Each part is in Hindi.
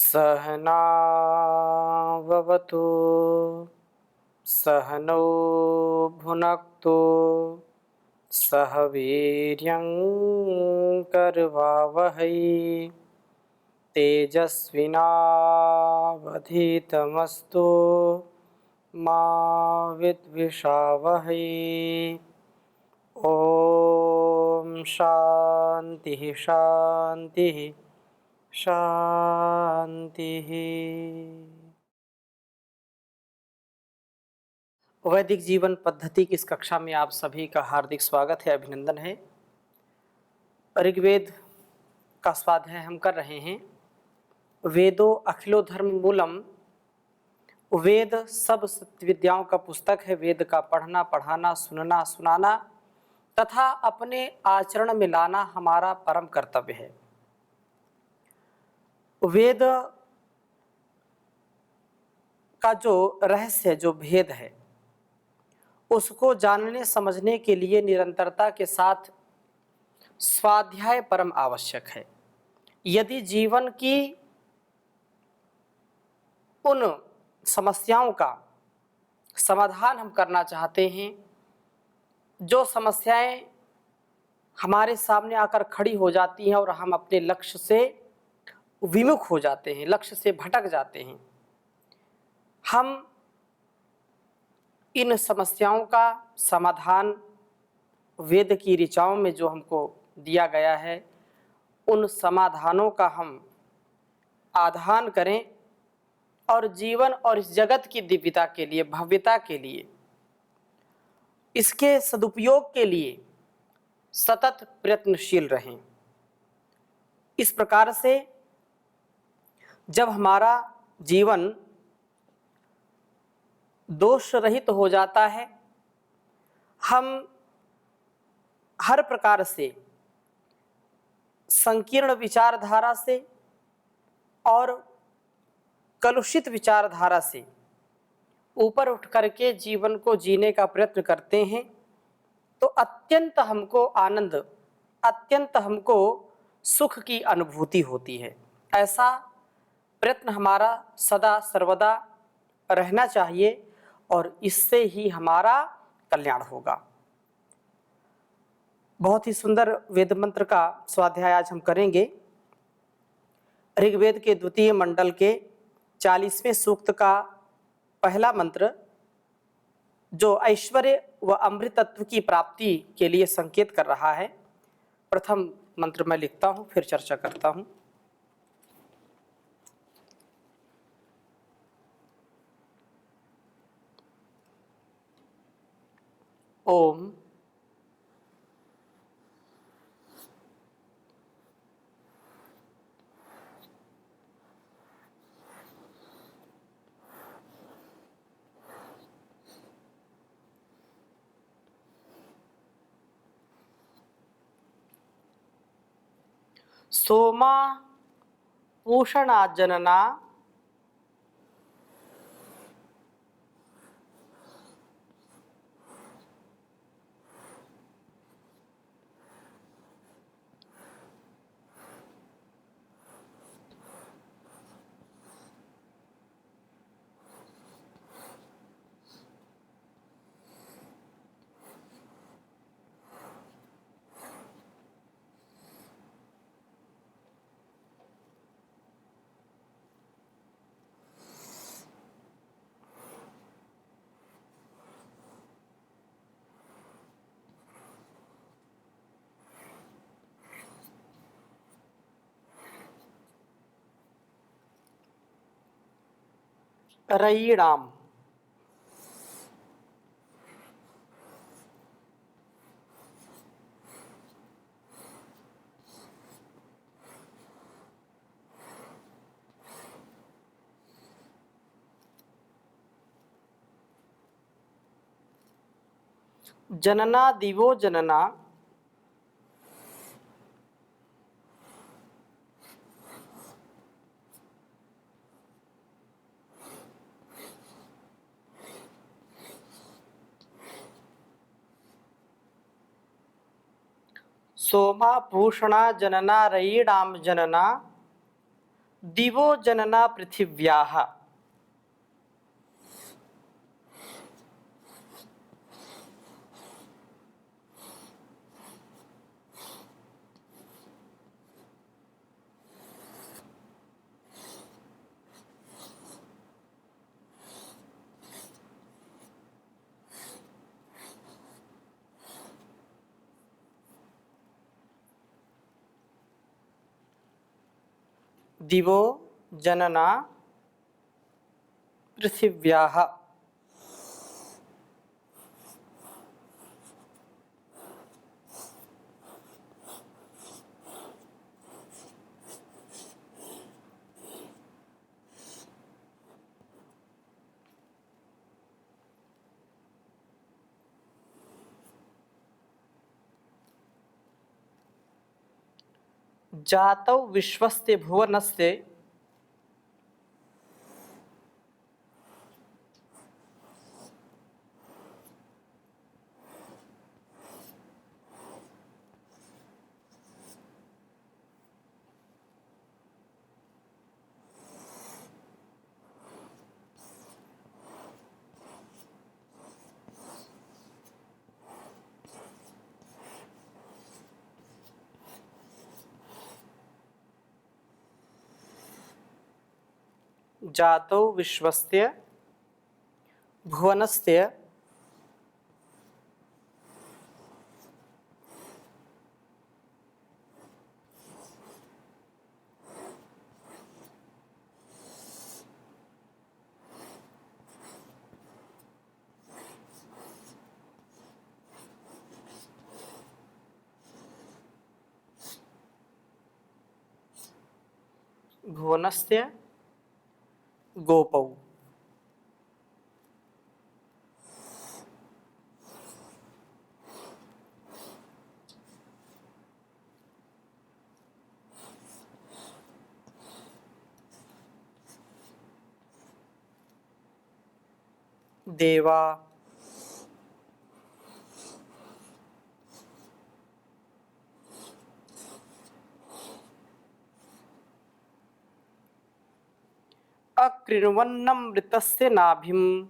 सहनाववतु सहनौ भुनक्तु सह वीर्यं करवावहै तेजस्विनावधीतमस्तु मा विद्विषावहै। ओम शांति शांति शांति। वैदिक जीवन पद्धति की इस कक्षा में आप सभी का हार्दिक स्वागत है, अभिनंदन है। ऋग्वेद का स्वाध्याय हम कर रहे हैं। वेदो अखिलो धर्म मूलम, वेद सब सत्य विद्याओं का पुस्तक है। वेद का पढ़ना, पढ़ाना, सुनना, सुनाना तथा अपने आचरण में लाना हमारा परम कर्तव्य है। वेद का जो रहस्य, जो भेद है, उसको जानने समझने के लिए निरंतरता के साथ स्वाध्याय परम आवश्यक है। यदि जीवन की उन समस्याओं का समाधान हम करना चाहते हैं, जो समस्याएं हमारे सामने आकर खड़ी हो जाती हैं और हम अपने लक्ष्य से विमुख हो जाते हैं, लक्ष्य से भटक जाते हैं, हम इन समस्याओं का समाधान वेद की ऋचाओं में जो हमको दिया गया है, उन समाधानों का हम आधान करें और जीवन और इस जगत की दिव्यता के लिए, भव्यता के लिए, इसके सदुपयोग के लिए सतत प्रयत्नशील रहें। इस प्रकार से जब हमारा जीवन दोष रहित हो जाता है, हम हर प्रकार से संकीर्ण विचारधारा से और कलुषित विचारधारा से ऊपर उठ करके जीवन को जीने का प्रयत्न करते हैं, तो अत्यंत हमको आनंद, अत्यंत हमको सुख की अनुभूति होती है। ऐसा प्रयत्न हमारा सदा सर्वदा रहना चाहिए और इससे ही हमारा कल्याण होगा। बहुत ही सुंदर वेद मंत्र का स्वाध्याय आज हम करेंगे। ऋग्वेद के द्वितीय मंडल के 40वें सूक्त का पहला मंत्र, जो ऐश्वर्य व अमृतत्व की प्राप्ति के लिए संकेत कर रहा है। प्रथम मंत्र मैं लिखता हूँ, फिर चर्चा करता हूँ। ओम सोमा पूषणा जनना रयीणाम। जनना दिवो जनना सोमा भूषणा जनना रयीणाम जनना दिवो जनना पृथिव्याः। दिवो जनना पृथिव्याः। जातौ विश्वस्य भुवनस्य जातौ विश्वस्य भुवनस्य भुवनस्य गोपौ। देवा अकृण्वन्नमृतस्य नाभिम्।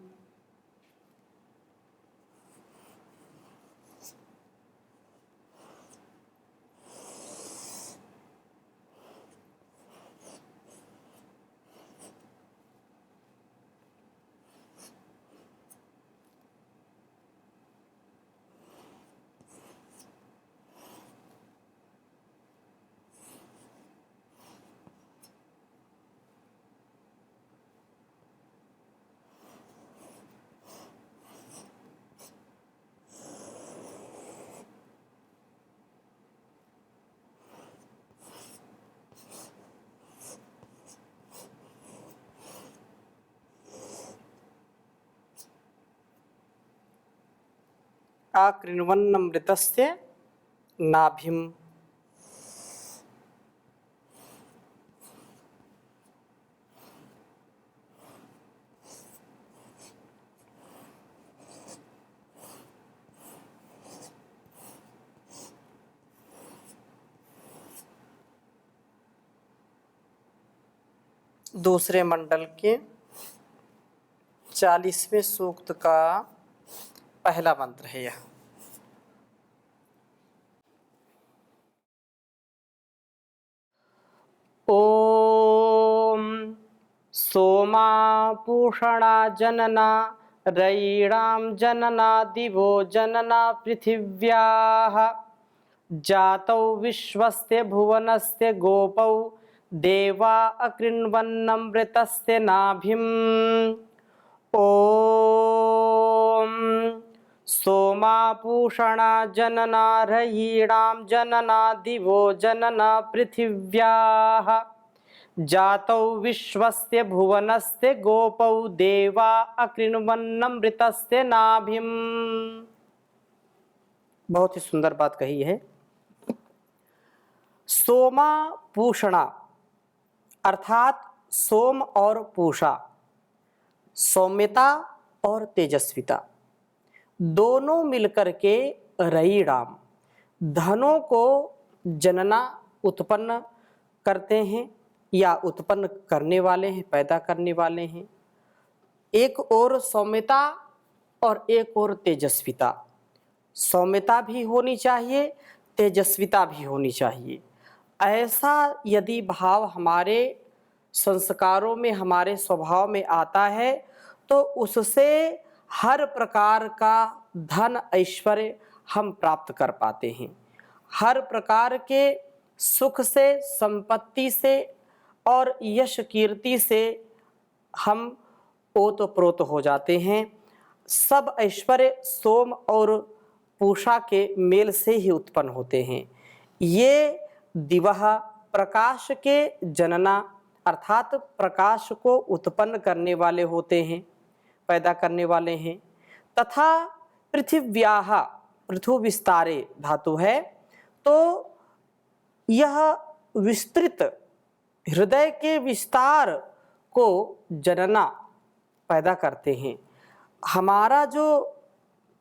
अकृण्वन्नमृतस्य नाभिम्। दूसरे मंडल के 40वें सूक्त का पहला मंत्र है यह। ओम सोमा पूषणा जनना रयिणां जनना दिवो जनना पृथिव्याः। जातौ विश्वस्य भुवनस्य गोपौ देवा अकृण्वन्नमृतस्य नाभिम्। ओम सोमा पूषणा जनना रयिणां जनना दिवो जनना पृथिव्याः। जातौ विश्वस्य भुवनस्य गोपौ देवा अकृण्वन्नमृतस्य नाभिम्। बहुत ही सुंदर बात कही है। सोमा पूषणा अर्थात सोम और पूषा, सौम्यता और तेजस्विता, दोनों मिलकर के रयिणाम धनों को जनना उत्पन्न करते हैं या उत्पन्न करने वाले हैं, पैदा करने वाले हैं। एक और सौम्यता और एक और तेजस्विता। सौम्यता भी होनी चाहिए, तेजस्विता भी होनी चाहिए। ऐसा यदि भाव हमारे संस्कारों में, हमारे स्वभाव में आता है तो उससे हर प्रकार का धन ऐश्वर्य हम प्राप्त कर पाते हैं। हर प्रकार के सुख से, संपत्ति से और यश कीर्ति से हम ओतप्रोत हो जाते हैं। सब ऐश्वर्य सोम और पूषा के मेल से ही उत्पन्न होते हैं। ये दिवह प्रकाश के जनना अर्थात प्रकाश को उत्पन्न करने वाले होते हैं, पैदा करने वाले हैं। तथा पृथिव्याः, पृथु विस्तारे धातु है, तो यह विस्तृत हृदय के विस्तार को जनना पैदा करते हैं। हमारा जो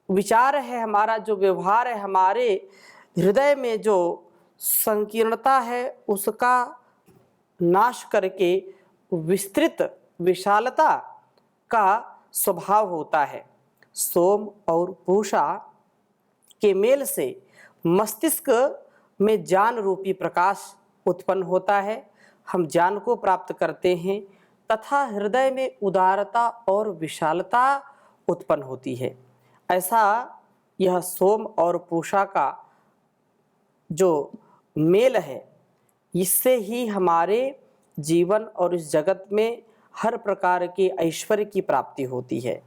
विचार है, हमारा जो व्यवहार है, हमारे हृदय में जो संकीर्णता है उसका नाश करके विस्तृत विशालता का स्वभाव होता है। सोम और पूषा के मेल से मस्तिष्क में ज्ञान रूपी प्रकाश उत्पन्न होता है, हम ज्ञान को प्राप्त करते हैं तथा हृदय में उदारता और विशालता उत्पन्न होती है। ऐसा यह सोम और पूषा का जो मेल है, इससे ही हमारे जीवन और इस जगत में हर प्रकार के ऐश्वर्य की प्राप्ति होती है।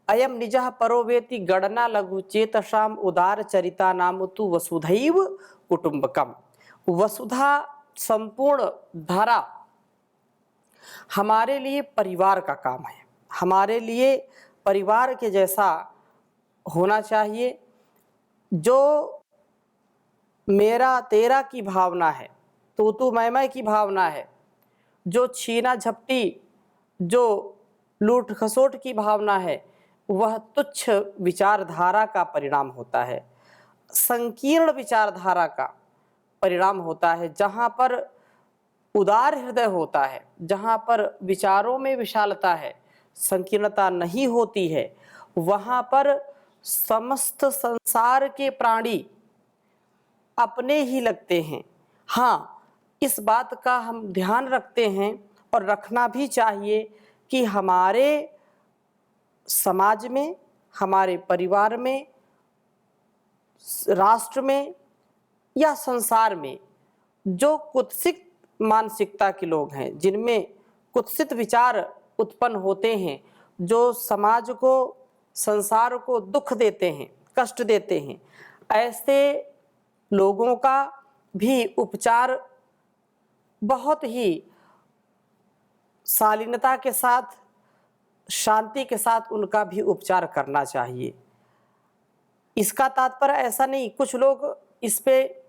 अयम निजः परो वेति गणना लघु चेतसाम उदार चरिता नाम तु वसुधैव कुटुंबकम। वसुधा संपूर्ण धारा हमारे लिए परिवार का काम है। हमारे लिए परिवार के जैसा होना चाहिए। जो मेरा तेरा की भावना है, तू मैं की भावना है, जो छीना झपटी, जो लूट खसोट की भावना है, वह तुच्छ विचारधारा का परिणाम होता है, संकीर्ण विचारधारा का परिणाम होता है। जहाँ पर उदार हृदय होता है, जहाँ पर विचारों में विशालता है, संकीर्णता नहीं होती है, वहाँ पर समस्त संसार के प्राणी अपने ही लगते हैं। हाँ, इस बात का हम ध्यान रखते हैं और रखना भी चाहिए कि हमारे समाज में, हमारे परिवार में, राष्ट्र में या संसार में जो कुत्सित मानसिकता के लोग हैं, जिनमें कुत्सित विचार उत्पन्न होते हैं, जो समाज को, संसार को दुख देते हैं, कष्ट देते हैं, ऐसे लोगों का भी उपचार बहुत ही शालीनता के साथ, शांति के साथ उनका भी उपचार करना चाहिए। इसका तात्पर्य ऐसा नहीं, कुछ लोग इस पे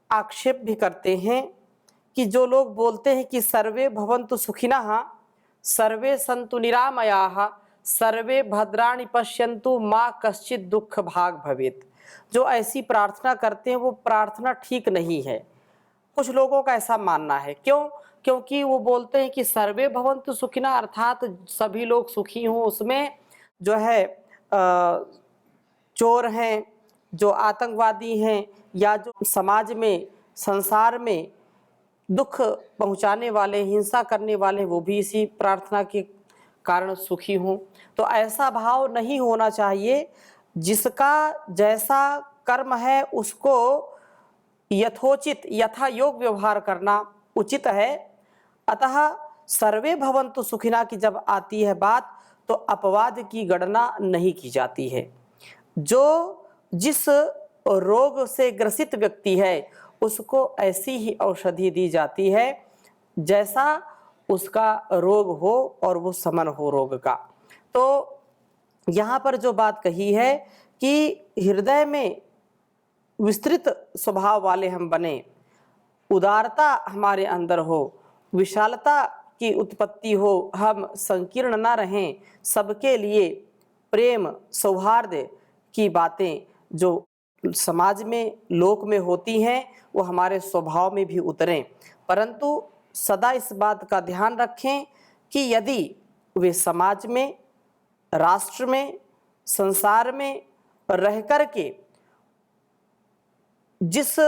आक्षेप भी करते हैं कि जो लोग बोलते हैं कि सर्वे भवन्तु सुखिनः, सर्वे सन्तु निरामयाः, सर्वे भद्राणि पश्यन्तु मा कश्चित् दुःख भाग भवेत्, जो ऐसी प्रार्थना करते हैं वो प्रार्थना ठीक नहीं है। कुछ लोगों का ऐसा मानना है। क्यों? क्योंकि वो बोलते हैं कि सर्वे भवन्तु सुखिनः अर्थात सभी लोग सुखी हों, उसमें जो है चोर हैं, जो आतंकवादी हैं, या जो समाज में, संसार में दुख पहुंचाने वाले, हिंसा करने वाले, वो भी इसी प्रार्थना के कारण सुखी हों। तो ऐसा भाव नहीं होना चाहिए। जिसका जैसा कर्म है उसको यथोचित, यथा योग व्यवहार करना उचित है। अतः सर्वे भवन्तु सुखिनः की जब आती है बात, तो अपवाद की गणना नहीं की जाती है। जो जिस रोग से ग्रसित व्यक्ति है उसको ऐसी ही औषधि दी जाती है जैसा उसका रोग हो और वो समन हो रोग का। तो यहाँ पर जो बात कही है कि हृदय में विस्तृत स्वभाव वाले हम बने, उदारता हमारे अंदर हो, विशालता की उत्पत्ति हो, हम संकीर्ण ना रहें, सबके लिए प्रेम सौहार्द की बातें जो समाज में, लोक में होती हैं, वो हमारे स्वभाव में भी उतरें। परंतु सदा इस बात का ध्यान रखें कि यदि वे समाज में, राष्ट्र में, संसार में रह कर के जिस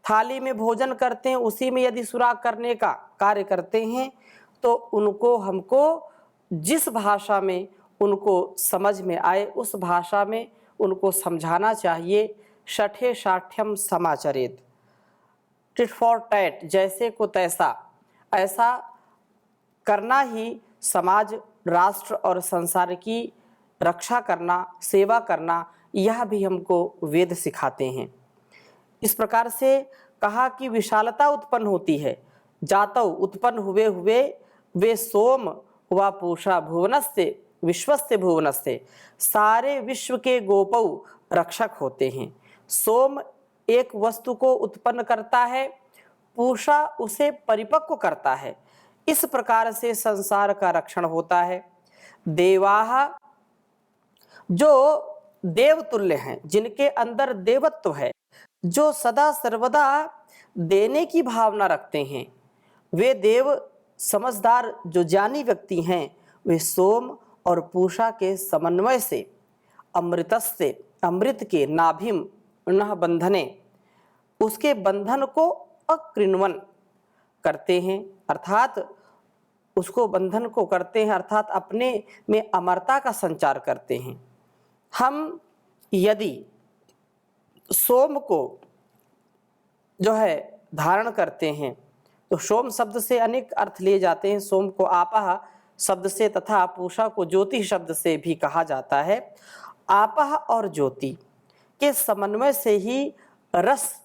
थाली में भोजन करते हैं उसी में यदि सुराग करने का कार्य करते हैं तो उनको, हमको जिस भाषा में उनको समझ में आए उस भाषा में उनको समझाना चाहिए। शठे शाठ्यम समाचरेत, टिट फॉर टैट, जैसे को तैसा, ऐसा करना ही समाज, राष्ट्र और संसार की रक्षा करना, सेवा करना, यह भी हमको वेद सिखाते हैं। इस प्रकार से कहा कि विशालता उत्पन्न होती है। जातौ, उत्पन्न हुए हुए वे सोम व पूषा भुवनस्य विश्वस्य भुवनस्य, सारे विश्व के गोपौ रक्षक होते हैं। सोम एक वस्तु को उत्पन्न करता है, पूषा उसे परिपक्व करता है। इस प्रकार से संसार का रक्षण होता है। देवाः, जो देवतुल्य हैं, जिनके अंदर देवत्व है, जो सदा सर्वदा देने की भावना रखते हैं, वे देव समझदार जो ज्ञानी व्यक्ति हैं, वे सोम और पूषा के समन्वय से अमृतस्य, अमृत के नाभिम नः बंधने, उसके बंधन को अकृण्वन करते हैं, अर्थात उसको बंधन को करते हैं, अर्थात अपने में अमरता का संचार करते हैं। हम यदि सोम को जो है धारण करते हैं तो सोम शब्द से अनेक अर्थ लिए जाते हैं। सोम को आपः शब्द से तथा पूषा को ज्योति शब्द से भी कहा जाता है। आपः और ज्योति के समन्वय से ही रस,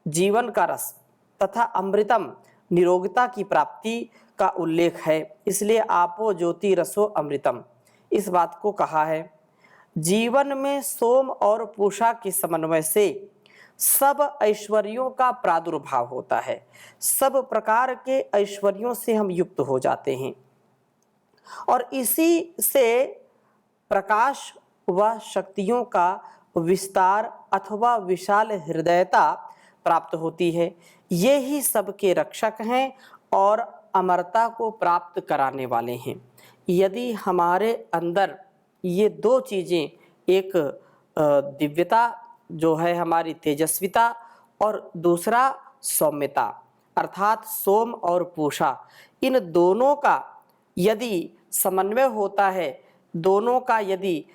जीवन का रस, तथा अमृतम, निरोगता की प्राप्ति का उल्लेख है। इसलिए आपो ज्योति रसो अमृतम, इस बात को कहा है। जीवन में सोम और पूषा के समन्वय से सब ऐश्वर्यों का प्रादुर्भाव होता है। सब प्रकार के ऐश्वर्यों से हम युक्त हो जाते हैं और इसी से प्रकाश व शक्तियों का विस्तार अथवा विशाल हृदयता प्राप्त होती है। ये ही सबके रक्षक हैं और अमरता को प्राप्त कराने वाले हैं। यदि हमारे अंदर ये दो चीज़ें, एक दिव्यता जो है हमारी तेजस्विता और दूसरा सौम्यता अर्थात सोम और पूषा, इन दोनों का यदि समन्वय होता है, दोनों का यदि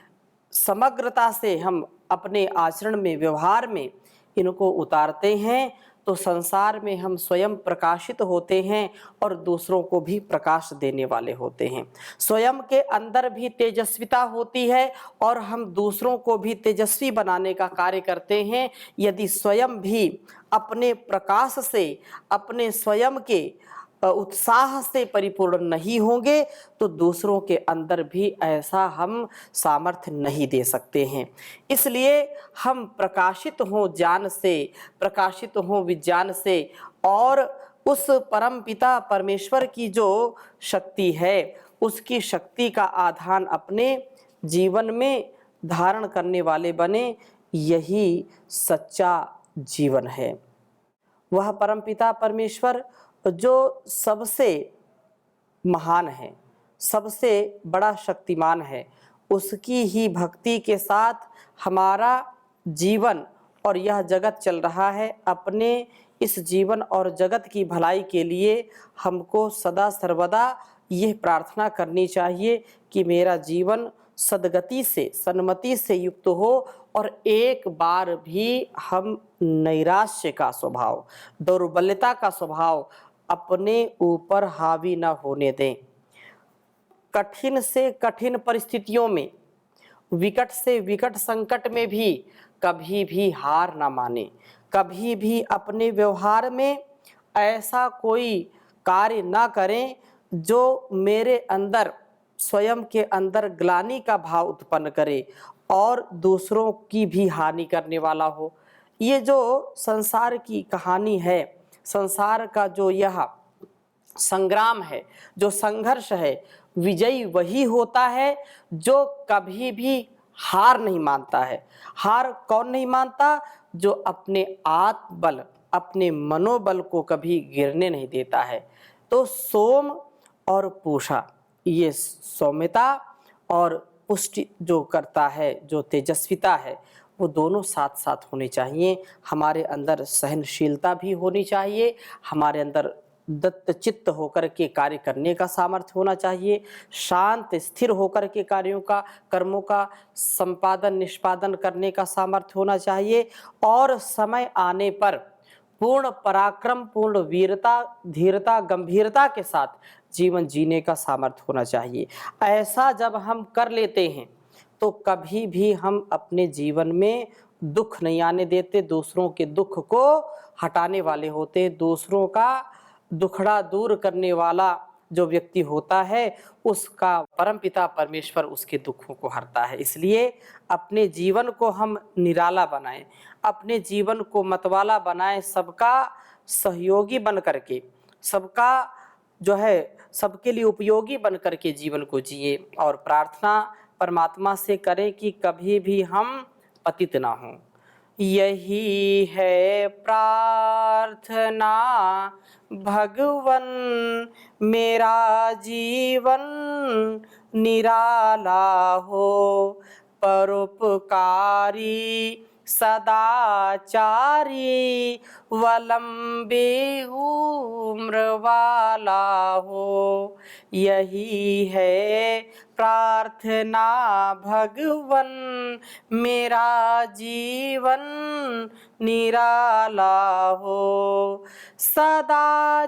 समग्रता से हम अपने आचरण में, व्यवहार में इनको उतारते हैं तो संसार में हम स्वयं प्रकाशित होते हैं और दूसरों को भी प्रकाश देने वाले होते हैं। स्वयं के अंदर भी तेजस्विता होती है और हम दूसरों को भी तेजस्वी बनाने का कार्य करते हैं। यदि स्वयं भी अपने प्रकाश से, अपने स्वयं के उत्साह से परिपूर्ण नहीं होंगे तो दूसरों के अंदर भी ऐसा हम सामर्थ्य नहीं दे सकते हैं। इसलिए हम प्रकाशित हों ज्ञान से, प्रकाशित हों विज्ञान से और उस परम पिता परमेश्वर की जो शक्ति है उसकी शक्ति का आधान अपने जीवन में धारण करने वाले बने। यही सच्चा जीवन है। वह परम पिता परमेश्वर जो सबसे महान है, सबसे बड़ा शक्तिमान है, उसकी ही भक्ति के साथ हमारा जीवन और यह जगत चल रहा है। अपने इस जीवन और जगत की भलाई के लिए हमको सदा सर्वदा यह प्रार्थना करनी चाहिए कि मेरा जीवन सद्गति से, सन्मति से युक्त हो और एक बार भी हम नैराश्य का स्वभाव, दौर्बल्यता का स्वभाव अपने ऊपर हावी न होने दें। कठिन से कठिन परिस्थितियों में, विकट से विकट संकट में भी कभी भी हार ना माने। कभी भी अपने व्यवहार में ऐसा कोई कार्य ना करें जो मेरे अंदर, स्वयं के अंदर ग्लानि का भाव उत्पन्न करे और दूसरों की भी हानि करने वाला हो। ये जो संसार की कहानी है, संसार का जो यह संग्राम है, जो संघर्ष है, विजयी वही होता है जो कभी भी हार नहीं मानता है। हार कौन नहीं मानता? जो अपने आत्मबल, अपने मनोबल को कभी गिरने नहीं देता है। तो सोम और पूषा, ये सौम्यता और पुष्टि जो करता है, जो तेजस्विता है, वो दोनों साथ साथ होनी चाहिए। हमारे अंदर सहनशीलता भी होनी चाहिए, हमारे अंदर दत्त चित्त होकर के कार्य करने का सामर्थ्य होना चाहिए, शांत स्थिर होकर के कार्यों का, कर्मों का संपादन निष्पादन करने का सामर्थ्य होना चाहिए, और समय आने पर पूर्ण पराक्रम, पूर्ण वीरता, धीरता, गंभीरता के साथ जीवन जीने का सामर्थ्य होना चाहिए। ऐसा जब हम कर लेते हैं तो कभी भी हम अपने जीवन में दुख नहीं आने देते, दूसरों के दुख को हटाने वाले होते हैं। दूसरों का दुखड़ा दूर करने वाला जो व्यक्ति होता है, उसका परमपिता परमेश्वर उसके दुखों को हरता है। इसलिए अपने जीवन को हम निराला बनाएं, अपने जीवन को मतवाला बनाएं, सबका सहयोगी बन करके, सबका जो है सबके लिए उपयोगी बन करके जीवन को जिए, और प्रार्थना परमात्मा से करें कि कभी भी हम पतित ना हों। यही है प्रार्थना भगवन, मेरा जीवन निराला हो, परोपकारी सदाचारी, वलंबे उम्र वाला हो। यही है प्रार्थना भगवन, मेरा जीवन निराला हो, सदाचारी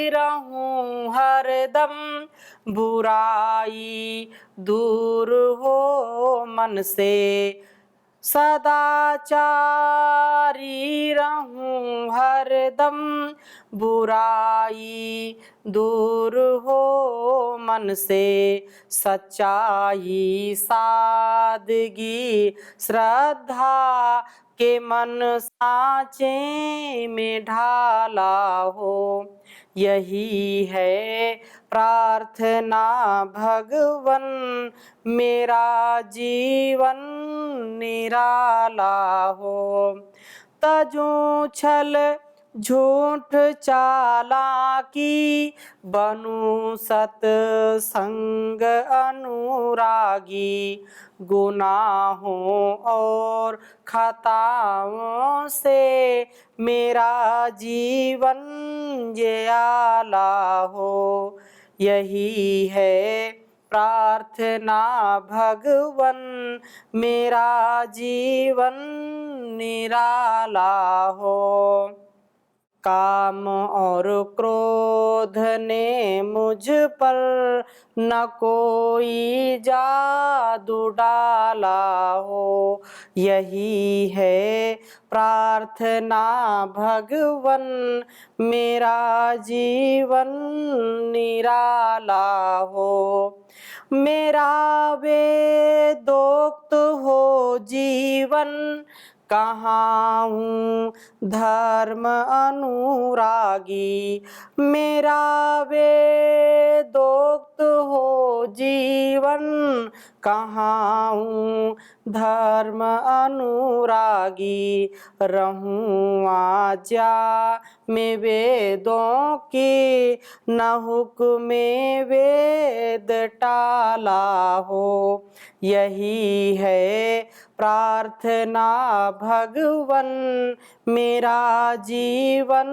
रहूं हरदम, बुराई दूर हो मन से, सदाचारी रहूं हरदम, बुराई दूर हो मन से, सच्चाई सादगी श्रद्धा के मन साँचे में ढाला हो। यही है प्रार्थना भगवन, मेरा जीवन निराला हो। तजू छल झूठ चालाकी, बनूं सत्संग अनुरागी, गुनाहों और खताओं से मेरा जीवन ये आला हो। यही है प्रार्थना भगवन, मेरा जीवन निराला हो। काम और क्रोध ने मुझ पर न कोई जादू डाला हो। यही है प्रार्थना भगवन, मेरा जीवन निराला हो। मेरा वेदोक्त हो जीवन, कहाँ हूँ धर्म अनुरागी, मेरा वेदोक्त हो जीवन, कहाँ हूँ धर्म अनुरागी, रहूं आज्ञा में वेदों की, न हुक्मे वेद टाला हो। यही है प्रार्थना भगवन, मेरा जीवन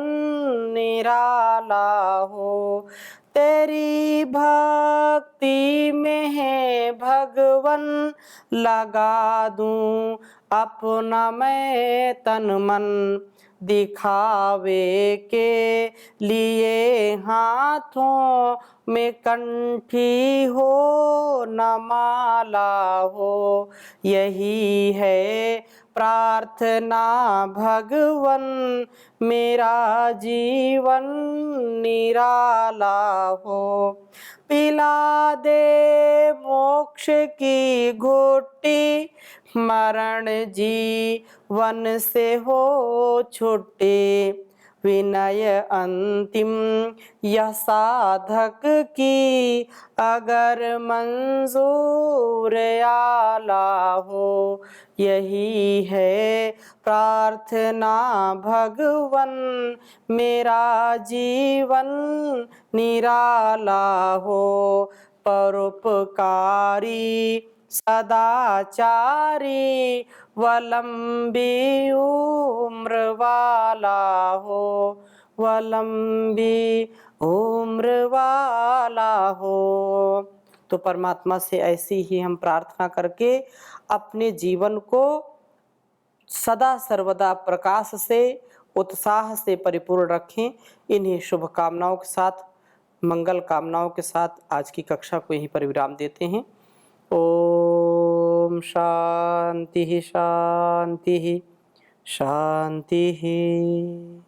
निराला हो। तेरी भक्ति में है भगवन, लगा दूं अपना मैं तन मन, दिखावे के लिए हाथों में कंठी हो न माला हो। यही है प्रार्थना भगवन, मेरा जीवन निराला हो। पिला दे मोक्ष की घोटी, मरण जीवन से हो छुट्टी, विनय अंतिम यह साधक की अगर मंजूर आला हो। यही है प्रार्थना भगवन मेरा जीवन निराला हो। परोपकारी सदाचारी व लंबी उम्र वाला हो। व लंबी उम्र वाला हो। तो परमात्मा से ऐसी ही हम प्रार्थना करके अपने जीवन को सदा सर्वदा प्रकाश से उत्साह से परिपूर्ण रखें। इन्हीं शुभकामनाओं के साथ, मंगल कामनाओं के साथ आज की कक्षा को यहीं पर विराम देते हैं। ओम शांति शांति शांति।